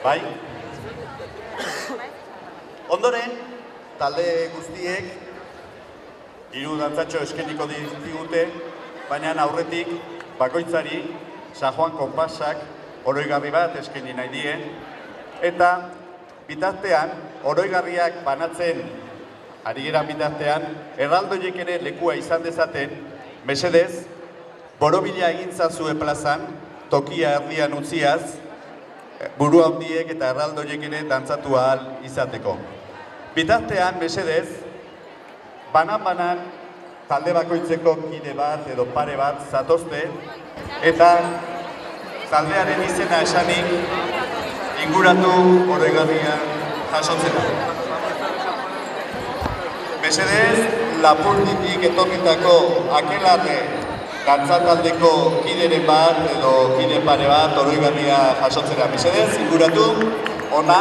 Bai? Ondoren, talde guztiek hiru dantzatxo eskeniko dizkigute, baina aurretik bakoitzari San Juan konpasak oroigarri bat eskeni nahi die, eta bitartean oroigarriak banatzen ari gara bitartean, erraldoiek ere lekua izan dezaten, mesedez, borobila egin zazue plazan, tokia erdian utziaz, buru handiek eta erraldoiek ere dantzatu ahal izateko. Bitartean, mesedez, banan-banan talde bakoitzeko kide bat edo pare bat zatozte, eta taldearen izena esanik inguratu oroigarria jasotzera. Mesedez, Lapurditik etorritako Akelarre dantzataldeko kideren bat edo kide pare bat oroigarria jasotzera. Mesedez, inguratu, ona.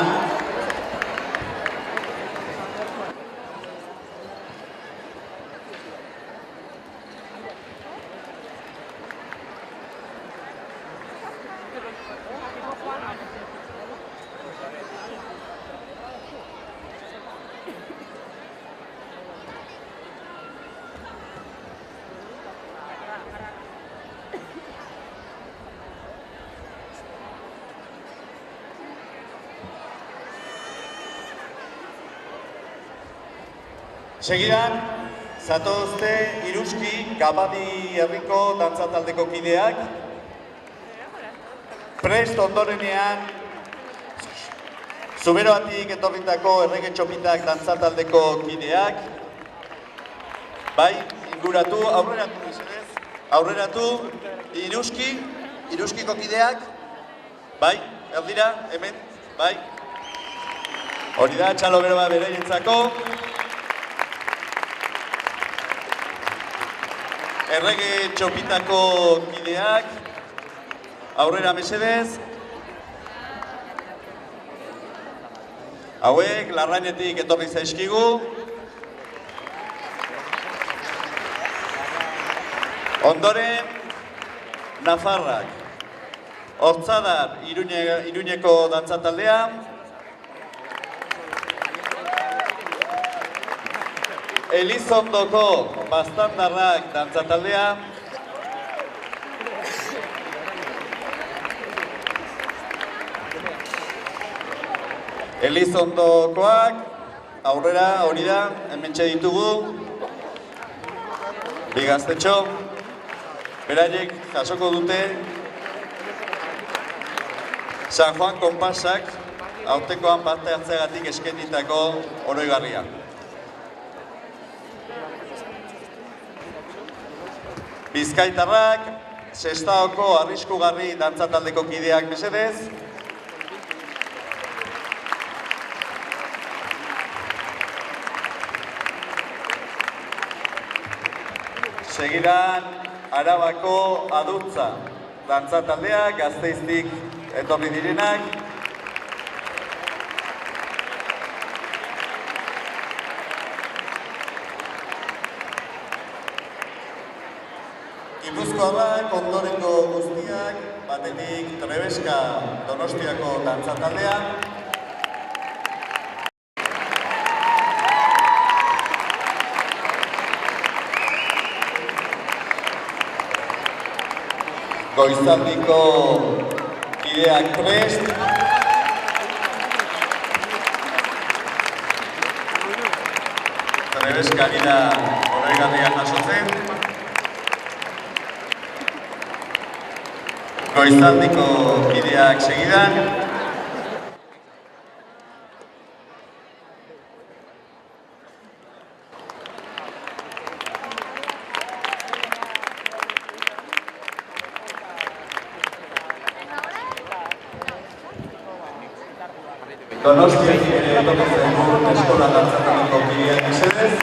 Segidan, zatozte Iruski Gabadi herriko dantzataldeko kideak. Prest ondorenean, Zuberoatik etorritako Errege Txopitak dantzataldeko kideak. Bai, inguratu, aurreratu mesedez. Aurreratu, Iruskiko kideak. Bai, erdira, hemen, bai. Hori da, txalo beroa beraientzako. Errege Txopitako kideak, aurrera mesedez. Hauek, Larrainetik etorri zaizkigu. Ondoren, Nafarrak. Hortzadar, Iruñeko dantzataldea. Elizondoko Bastandarrak dantzataldea. Elizondokoak, aurrera, hori da, hementxe ditugu. Bi gaztetxo. Beraiek jasoko dute San Juan konpasak aurtekoan parte hartzeagatik eskenitako oroigarria. Bizkaitarrak, Sestaoko arriskugarri dantzataldeko kideak mesedez. Segidan, Arabako Adutza dantzataldeak, Gasteiztik etorri direnak. Gipuzkoarrak, ondorengo guztiak, batetik Trebeska Donostiako dantzataldea. Goizaldiko kideak prest. Trebeska dira oroigarria jasotzen. Goizaldiko kideak segidan. Donostiak ere etortzen eskola dantzataldeko kideak mesedez.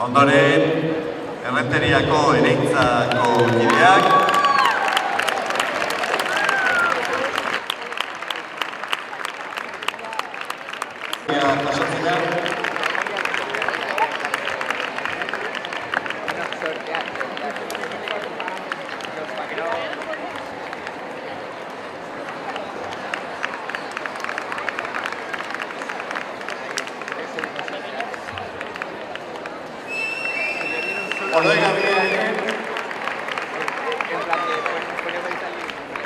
Ondoren, Errenteriako Ereintzako kideak. oroigarria ere,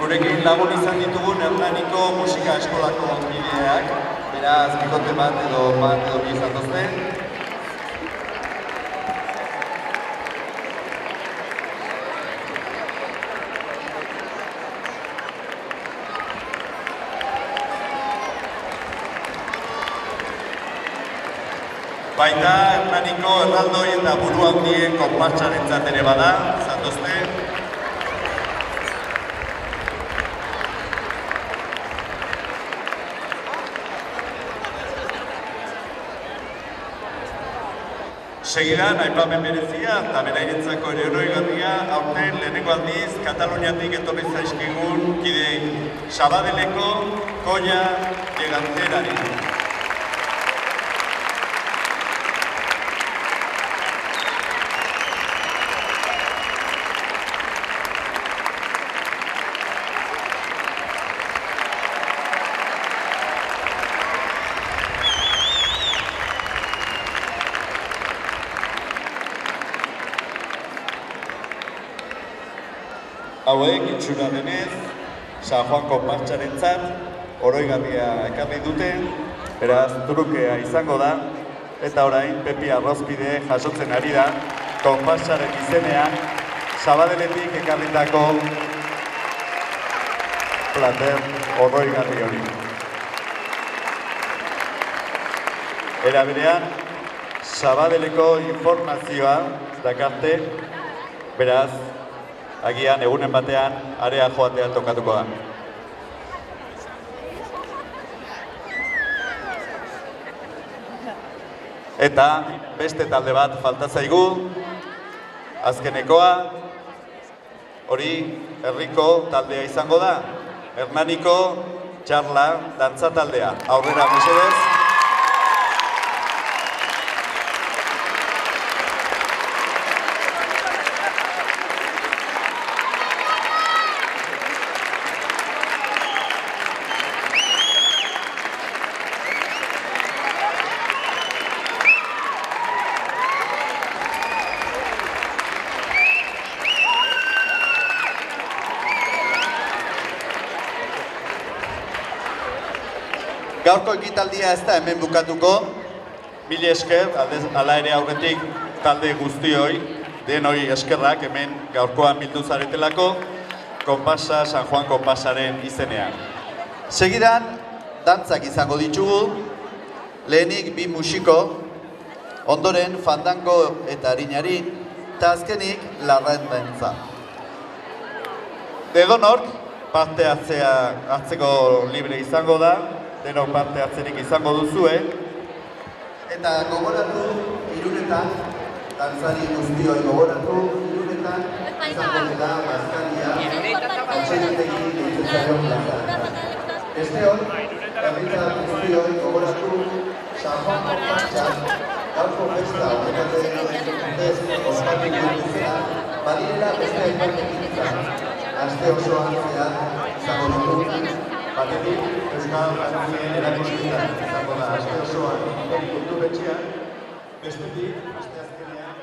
gurekin lagun izan ditugun Hernaniko musika eskolako kideak, beraz, bikote bat edo bi izan dozte. Baita Hernaniko erraldoi eta buru handien konpartsarentzat ere bada, zatozte. Segidan, aipamen berezia eta beraientzako ere oroigarria, aurten lehenengo aldiz Kataluniatik etorri zaizkigun kideei Sabadeleko Koia Lleganterari. Hauek, itxura denez, San Juan konpartsarentzat oroigarria ekarri dute, beraz trukea izango da, eta orain Pepi Arrozpide jasotzen ari da, konpartsaren izenean, Sabadeletik ekarritako plater oroigarri hori. Era berean, Sabadeleko informazioa dakarte, beraz, agian egunen batean area joatea tokatuko da. Eta beste talde bat falta zaigu, azkenekoa, hori herriko taldea izango da, Hernaniko txarla dantza taldea. Aurrera mesedez. Gaurko ekitaldia ez da hemen bukatuko, mil esker, hala ere aurretik talde guztioi, denoi eskerrak hemen gaurkoan bildu zaretelako, Konpasa, San Juan Konpasaren izenean. Segidan, dantzak izango ditugu, lehenik bi musiko, ondoren fandango eta harinari, eta azkenik larraen dantza. Edonork, parte hartzeko libre izango da, denok parte hartzerik izango duzue. Eta gogoratu, Irunetan, dantzari guztioi gogoratu, Irunetan, izango dira bazkaria, atxeritegi dituzaion plazan. Beste hor, herritar guztioi gogoratu, San Juan Konpatxan, gaurko festa horrekatzen dutez ospatuko duzera, badirela beste aipatekin aste osoan zehar izango dugu. Batetik, Euskal Herrien erakusketan izango da aste osoan kulturetxean, bestetik, aste azkenean,